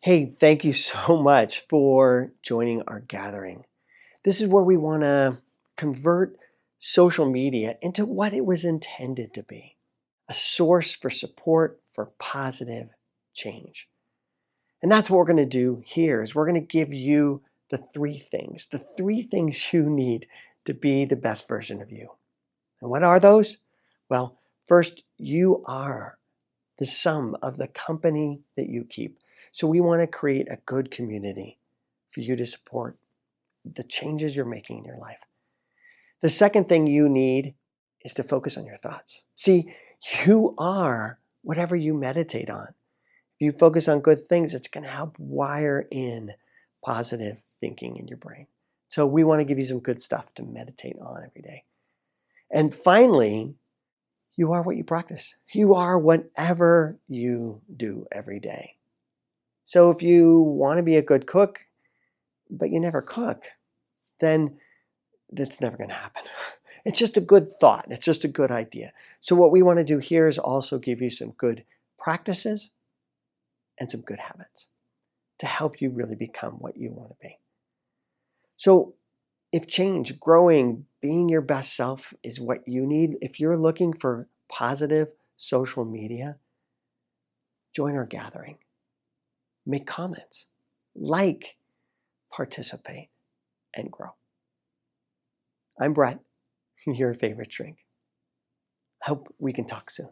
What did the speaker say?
Hey, thank you so much for joining our gathering. This is where we want to convert social media into what it was intended to be, a source for support for positive change. And that's what we're going to do here is we're going to give you the three things you need to be the best version of you. And what are those? Well, first, you are the sum of the company that you keep. So we want to create a good community for you to support the changes you're making in your life. The second thing you need is to focus on your thoughts. See, you are whatever you meditate on. If you focus on good things, it's going to help wire in positive thinking in your brain. So we want to give you some good stuff to meditate on every day. And finally, you are what you practice. You are whatever you do every day. So if you want to be a good cook, but you never cook, then that's never going to happen. It's just a good thought. It's just a good idea. So what we want to do here is also give you some good practices and some good habits to help you really become what you want to be. So if change, growing, being your best self is what you need, if you're looking for positive social media, join our gathering. Make comments, like, participate, and grow. I'm Brett, your favorite shrink. Hope we can talk soon.